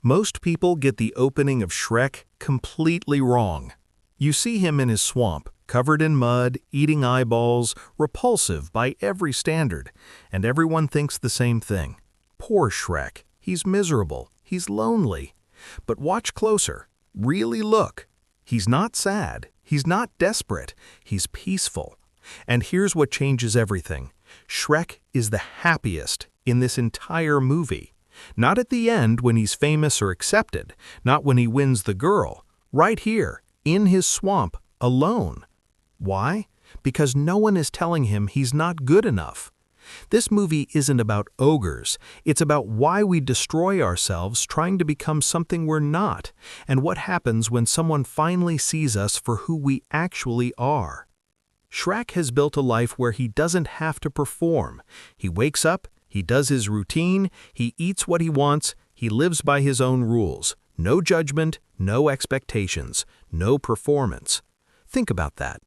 Most people get the opening of Shrek completely wrong. You see him in his swamp, covered in mud, eating eyeballs, repulsive by every standard, and everyone thinks the same thing. Poor Shrek. He's miserable. He's lonely. But watch closer. Really look. He's not sad. He's not desperate. He's peaceful. And here's what changes everything. Shrek is the happiest in this entire movie. Not at the end when he's famous or accepted, not when he wins the girl, right here, in his swamp, alone. Why? Because no one is telling him he's not good enough. This movie isn't about ogres, it's about why we destroy ourselves trying to become something we're not, and what happens when someone finally sees us for who we actually are. Shrek has built a life where he doesn't have to perform. He wakes up, he does his routine, he eats what he wants, he lives by his own rules. No judgment, no expectations, no performance. Think about that.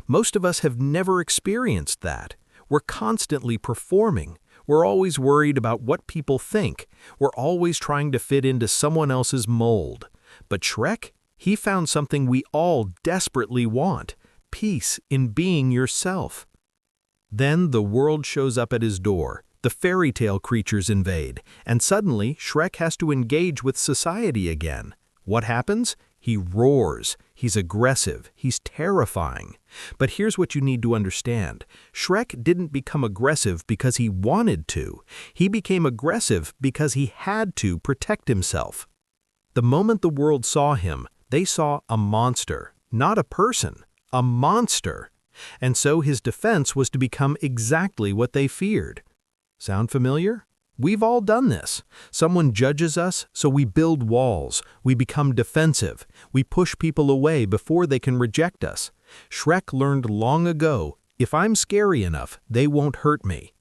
Most of us have never experienced that. We're constantly performing. We're always worried about what people think. We're always trying to fit into someone else's mold. But Shrek, he found something we all desperately want: peace in being yourself. Then the world shows up at his door. The fairy tale creatures invade, and suddenly Shrek has to engage with society again. What happens? He roars. He's aggressive. He's terrifying. But here's what you need to understand. Shrek didn't become aggressive because he wanted to. He became aggressive because he had to protect himself. The moment the world saw him, they saw a monster, not a person, a monster. And so his defense was to become exactly what they feared. Sound familiar? We've all done this. Someone judges us, so we build walls. We become defensive. We push people away before they can reject us. Shrek learned long ago, if I'm scary enough, they won't hurt me.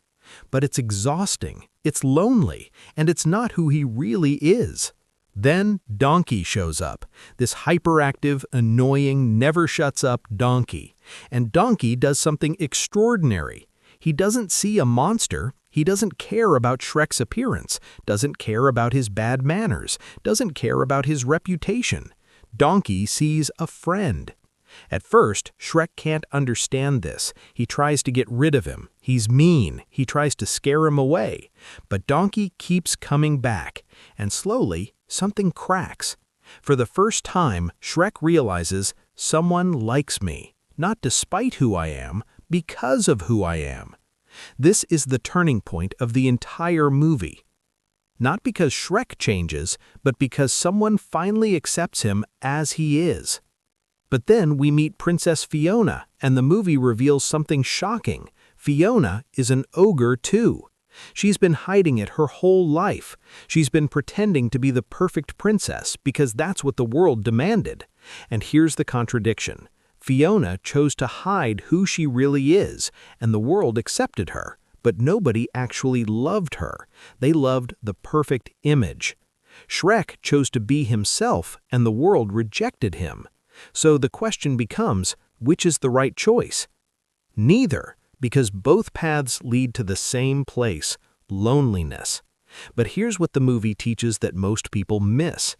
But it's exhausting, it's lonely, and it's not who he really is. Then Donkey shows up, this hyperactive, annoying, never-shuts-up donkey. And Donkey does something extraordinary. He doesn't see a monster. He doesn't care about Shrek's appearance, doesn't care about his bad manners, doesn't care about his reputation. Donkey sees a friend. At first, Shrek can't understand this. He tries to get rid of him. He's mean. He tries to scare him away. But Donkey keeps coming back, and slowly, something cracks. For the first time, Shrek realizes someone likes me, not despite who I am, because of who I am. This is the turning point of the entire movie. Not because Shrek changes, but because someone finally accepts him as he is. But then we meet Princess Fiona, and the movie reveals something shocking. Fiona is an ogre too. She's been hiding it her whole life. She's been pretending to be the perfect princess because that's what the world demanded. And here's the contradiction. Fiona chose to hide who she really is, and the world accepted her, but nobody actually loved her. They loved the perfect image. Shrek chose to be himself, and the world rejected him. So the question becomes, which is the right choice? Neither, because both paths lead to the same place, loneliness. But here's what the movie teaches that most people miss.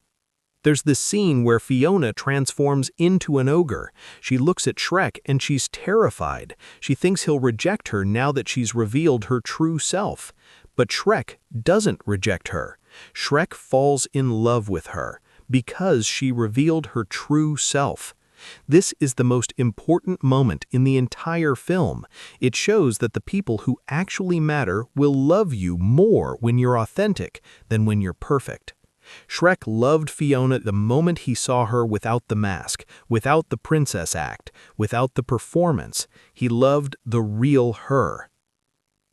There's this scene where Fiona transforms into an ogre. She looks at Shrek and she's terrified. She thinks he'll reject her now that she's revealed her true self. But Shrek doesn't reject her. Shrek falls in love with her because she revealed her true self. This is the most important moment in the entire film. It shows that the people who actually matter will love you more when you're authentic than when you're perfect. Shrek loved Fiona the moment he saw her without the mask, without the princess act, without the performance. He loved the real her.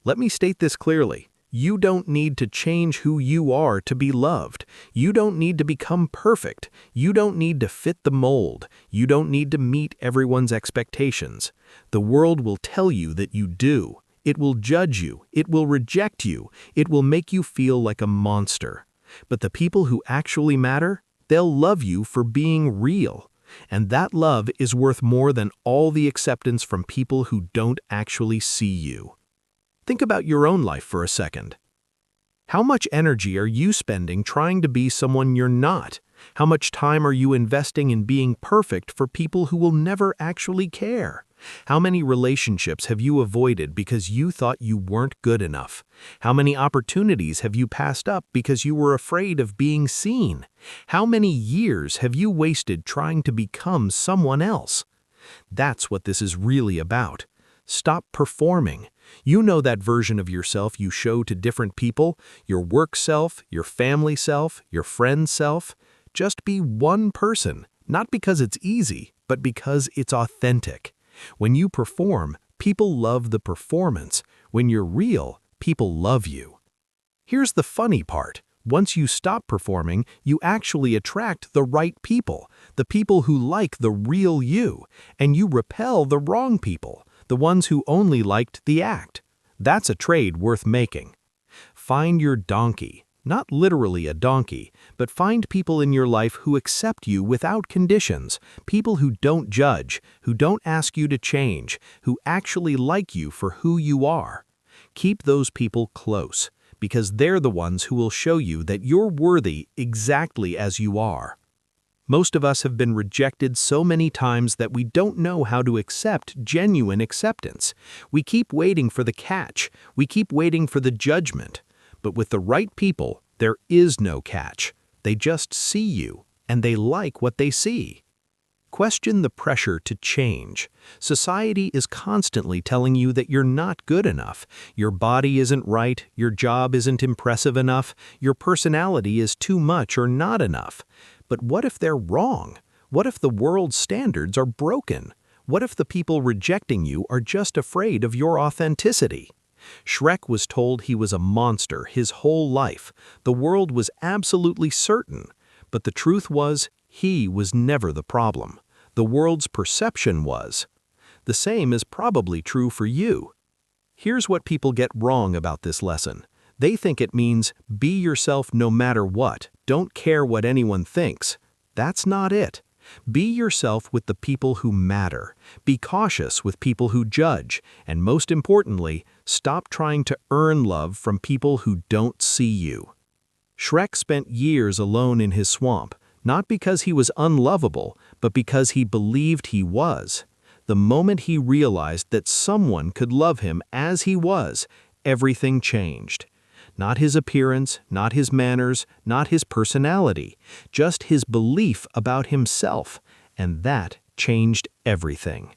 Let me state this clearly. You don't need to change who you are to be loved. You don't need to become perfect. You don't need to fit the mold. You don't need to meet everyone's expectations. The world will tell you that you do. It will judge you. It will reject you. It will make you feel like a monster. But the people who actually matter, they'll love you for being real. And that love is worth more than all the acceptance from people who don't actually see you. Think about your own life for a second. How much energy are you spending trying to be someone you're not? How much time are you investing in being perfect for people who will never actually care? How many relationships have you avoided because you thought you weren't good enough? How many opportunities have you passed up because you were afraid of being seen? How many years have you wasted trying to become someone else? That's what this is really about. Stop performing. You know that version of yourself you show to different people, your work self, your family self, your friend self. Just be one person, not because it's easy, but because it's authentic. When you perform, people love the performance. When you're real, people love you. Here's the funny part. Once you stop performing, you actually attract the right people, the people who like the real you, and you repel the wrong people, the ones who only liked the act. That's a trade worth making. Find your donkey. Not literally a donkey, but find people in your life who accept you without conditions, people who don't judge, who don't ask you to change, who actually like you for who you are. Keep those people close, because they're the ones who will show you that you're worthy exactly as you are. Most of us have been rejected so many times that we don't know how to accept genuine acceptance. We keep waiting for the catch. We keep waiting for the judgment. But with the right people, there is no catch. They just see you, and they like what they see. Question the pressure to change. Society is constantly telling you that you're not good enough. Your body isn't right, your job isn't impressive enough, your personality is too much or not enough. But what if they're wrong? What if the world's standards are broken? What if the people rejecting you are just afraid of your authenticity? Shrek was told he was a monster his whole life. The world was absolutely certain. But the truth was, he was never the problem. The world's perception was. The same is probably true for you. Here's what people get wrong about this lesson. They think it means be yourself no matter what, don't care what anyone thinks. That's not it. Be yourself with the people who matter. Be cautious with people who judge. And most importantly, stop trying to earn love from people who don't see you. Shrek spent years alone in his swamp, not because he was unlovable, but because he believed he was. The moment he realized that someone could love him as he was, everything changed. Not his appearance, not his manners, not his personality, just his belief about himself, and that changed everything.